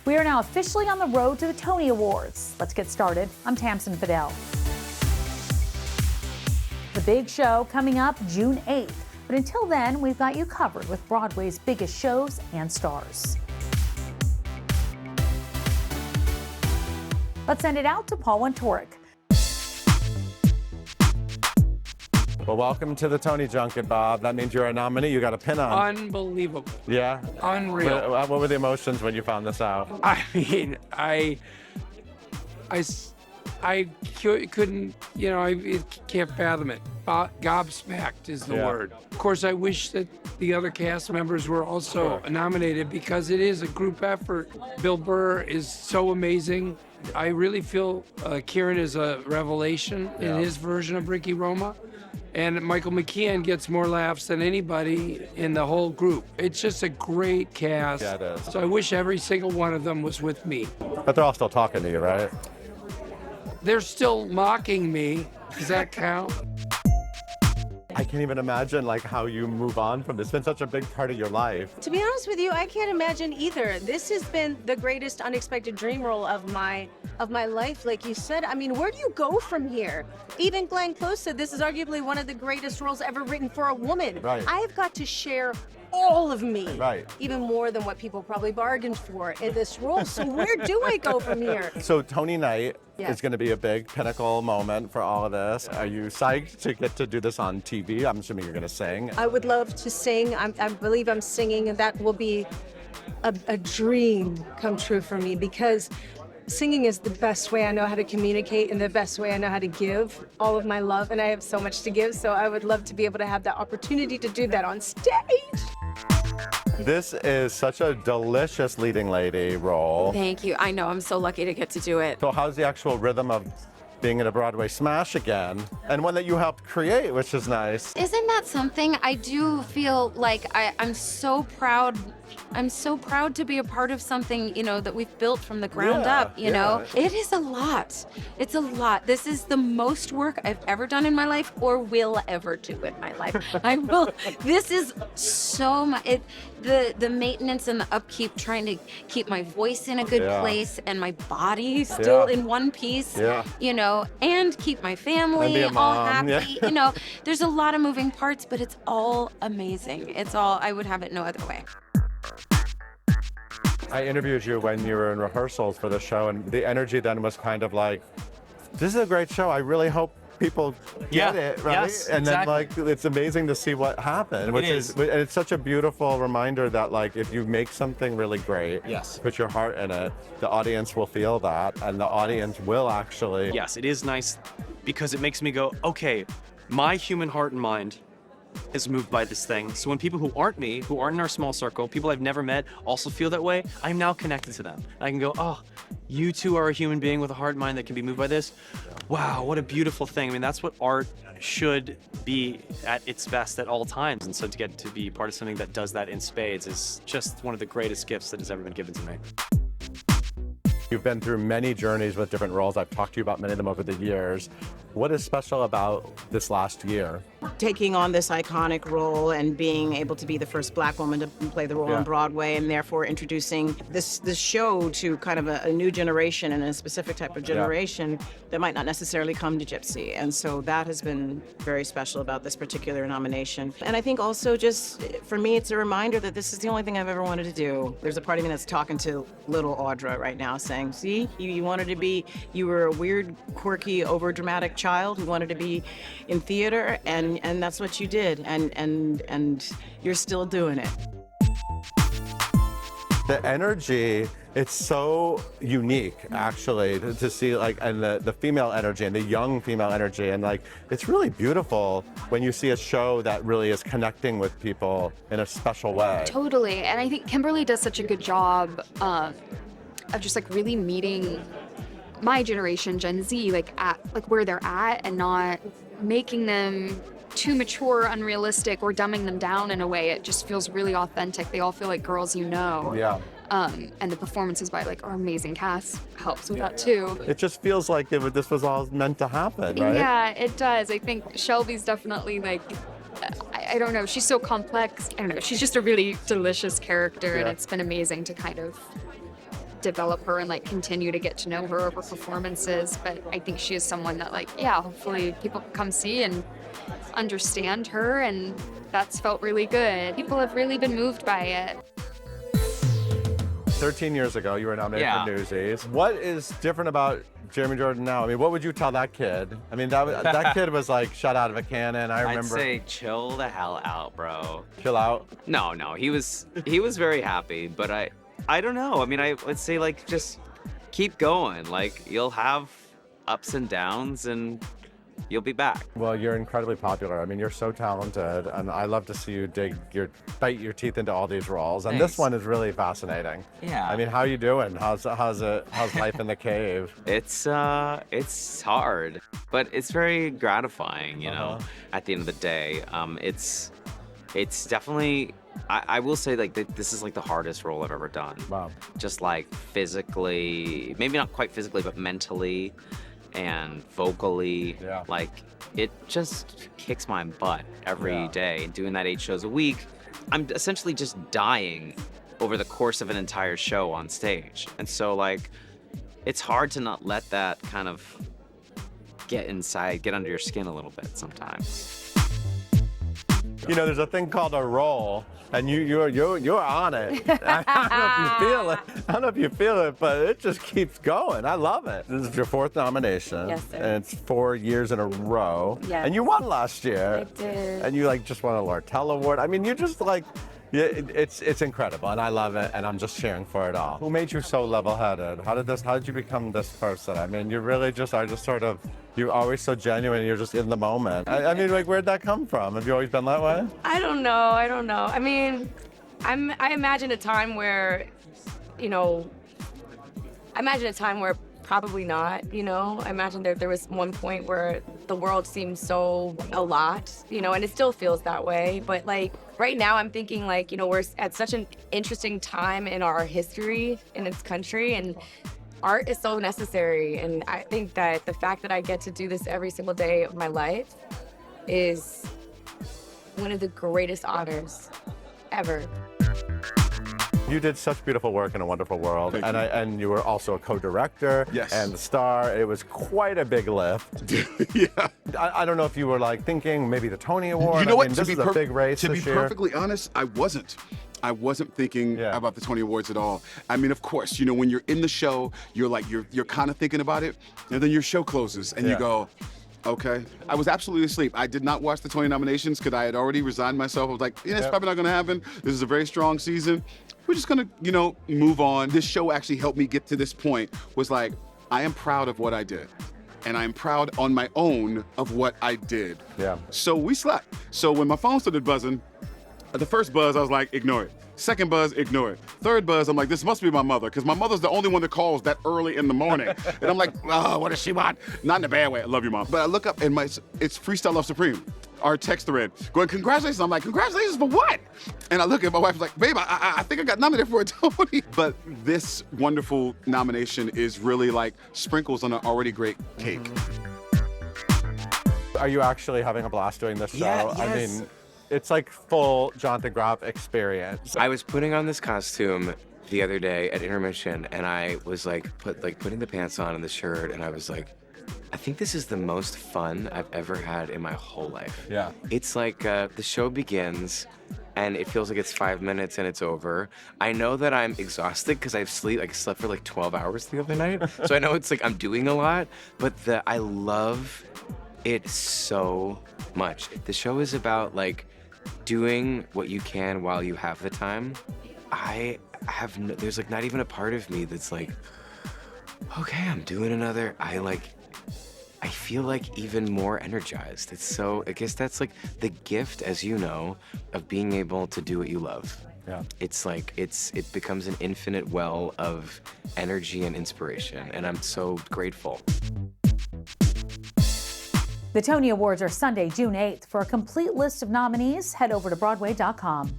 We are now officially on the road to the Tony Awards. Let's get started. I'm Tamsin Fidel. The big show coming up June 8th. But until then, we've got you covered with Broadway's biggest shows and stars. Let's send it out to Paul Wontorek. Well, welcome to the Tony Junket, Bob. That means you're a nominee. You got a pin on. Unbelievable. Yeah? Unreal. What were the emotions when you found this out? I mean, I couldn't, I can't fathom it. Gobsmacked is the word. Of course, I wish that the other cast members were also nominated because it is a group effort. Bill Burr is so amazing. I really feel Kieran is a revelation in his version of Ricky Roma. And Michael McKeon gets more laughs than anybody in the whole group. It's just a great cast. Yeah, it is. So I wish every single one of them was with me. But they're all still talking to you, right? They're still mocking me. Does that count? I can't even imagine how you move on from this. It's been such a big part of your life. To be honest with you, I can't imagine either. This has been the greatest unexpected dream role of my life, like you said. I mean, where do you go from here? Even Glenn Close said this is arguably one of the greatest roles ever written for a woman. Right. I've got to share all of me, Right. even more than what people probably bargained for in this role. So where do I go from here? So Tony Night Yeah. is going to be a big pinnacle moment for all of this. Are you psyched to get to do this on TV? I'm assuming you're going to sing. I would love to sing. I believe I'm singing, and that will be a dream come true for me because singing is the best way I know how to communicate and the best way I know how to give all of my love, and I have so much to give, so I would love to be able to have that opportunity to do that on stage. This is such a delicious leading lady role. Thank you. I know. I'm so lucky to get to do it. So how's the actual rhythm of being in a Broadway smash again? And one that you helped create, which is nice. Isn't that something? I do feel like I'm so proud. I'm so proud to be a part of something, that we've built from the ground up, you know? It is a lot. It's a lot. This is the most work I've ever done in my life or will ever do in my life. This is so much. The maintenance and the upkeep, trying to keep my voice in a good place and my body still in one piece, and keep my family And be a all mom, happy. There's a lot of moving parts, but it's all amazing. It's all, I would have it no other way. I interviewed you when you were in rehearsals for the show, and the energy then was kind of like, this is a great show. I really hope people get it, right? Yes, and exactly. then it's amazing to see what happened, which is and it's such a beautiful reminder that if you make something really great, put your heart in it, the audience will feel that, and the audience will actually. Yes, it is nice because it makes me go, okay, my human heart and mind is moved by this thing. So when people who aren't me, who aren't in our small circle, people I've never met, also feel that way, I'm now connected to them. I can go, oh, you too are a human being with a heart and mind that can be moved by this. Wow, what a beautiful thing. I mean, that's what art should be at its best at all times. And so to get to be part of something that does that in spades is just one of the greatest gifts that has ever been given to me. You've been through many journeys with different roles. I've talked to you about many of them over the years. What is special about this last year? Taking on this iconic role and being able to be the first Black woman to play the role on Broadway, and therefore introducing this show to kind of a new generation and a specific type of generation that might not necessarily come to Gypsy. And so that has been very special about this particular nomination. And I think also just, for me, it's a reminder that this is the only thing I've ever wanted to do. There's a part of me that's talking to little Audra right now saying, see, you wanted to be, you were a weird, quirky, over-dramatic child who wanted to be in theater, and that's what you did, and you're still doing it. The energy, it's so unique, actually, to see, and the female energy and the young female energy, and it's really beautiful when you see a show that really is connecting with people in a special way. Totally, and I think Kimberly does such a good job of just really meeting my generation, Gen Z, at where they're at, and not making them too mature, unrealistic, or dumbing them down in a way. It just feels really authentic. They all feel like girls you know. Yeah. And the performances by our amazing cast helps with that too. It just feels like this was all meant to happen, right? Yeah, it does. I think Shelby's definitely I don't know, she's so complex. I don't know, she's just a really delicious character, and it's been amazing to kind of develop her and like continue to get to know her over performances. But I think she is someone that like, yeah, hopefully people can come see and understand her, and that's felt really good. People have really been moved by it. 13 years ago, you were nominated Yeah. for Newsies. What is different about Jeremy Jordan now? I mean, what would you tell that kid? I mean, that kid was like shot out of a cannon. I remember. I'd say chill the hell out, bro. Chill out. No, he was very happy, but I don't know. I mean, I would say like just keep going. Like you'll have ups and downs, and you'll be back. Well, you're incredibly popular. I mean, you're so talented, and I love to see you bite your teeth into all these roles. And this Thanks. one is really fascinating. Yeah. I mean, how you doing? How's life in the cave? It's hard, but it's very gratifying, you know. At the end of the day, it's definitely. I will say like this is like the hardest role I've ever done. Wow. Just like physically, maybe not quite physically, but mentally and vocally. Yeah. Like it just kicks my butt every Yeah. day. And doing that 8 shows a week, I'm essentially just dying over the course of an entire show on stage. And so like it's hard to not let that kind of get under your skin a little bit sometimes. You know, there's a thing called a role, and you're on it. I don't know if you feel it. I don't know if you feel it, but it just keeps going. I love it. This is your 4th nomination. Yes, sir. And it's 4 years in a row. Yes. And you won last year. I did. And you like just won a Lortel Award. I mean, you just like, yeah, it's incredible, and I love it, and I'm just cheering for it all. Who made you so level-headed? How did you become this person? I mean, you really just are just sort of, you're always so genuine. You're just in the moment. I mean, like, where'd that come from? Have you always been that way? I don't know. I mean, I imagine a time where, probably not, I imagine there was one point where the world seemed so a lot, and it still feels that way. But like right now I'm thinking like, we're at such an interesting time in our history in its country, and art is so necessary. And I think that the fact that I get to do this every single day of my life is one of the greatest honors ever. You did such beautiful work in A Wonderful World, and you were also a co-director and the star. It was quite a big lift. Yeah. I don't know if you were like thinking maybe the Tony Award. You know what? This is a big race To be this year. perfectly honest, I wasn't thinking about the Tony Awards at all. I mean, of course, when you're in the show, you're kind of thinking about it, and then your show closes, and you go, okay. I was absolutely asleep. I did not watch the Tony nominations because I had already resigned myself. I was like, it's probably not going to happen. This is a very strong season. We're just going to, move on. This show actually helped me get to this point, was like, I am proud of what I did. And I'm proud on my own of what I did. Yeah. So we slept. So when my phone started buzzing, the first buzz, I was like, ignore it. Second buzz, ignore it. Third buzz, I'm like, this must be my mother, because my mother's the only one that calls that early in the morning. And I'm like, oh, what does she want? Not in a bad way. I love you, Mom. But I look up and it's Freestyle Love Supreme, our text thread, going, congratulations. I'm like, congratulations for what? And I look at my wife, like, babe, I think I got nominated for a Tony. But this wonderful nomination is really like sprinkles on an already great cake. Are you actually having a blast doing this show? Yeah, yes. I mean, it's like full Jonathan Groff experience. I was putting on this costume the other day at intermission, and I was like putting the pants on and the shirt, and I was like, I think this is the most fun I've ever had in my whole life. Yeah. It's like the show begins, and it feels like it's 5 minutes and it's over. I know that I'm exhausted because I slept for like 12 hours the other night, so I know it's like I'm doing a lot, but I love it so much. The show is about like doing what you can while you have the time. There's like not even a part of me that's like, okay, I'm doing another. I feel like even more energized. I guess that's like the gift, as you know, of being able to do what you love. Yeah. It's like, it becomes an infinite well of energy and inspiration, and I'm so grateful. The Tony Awards are Sunday, June 8th. For a complete list of nominees, head over to Broadway.com.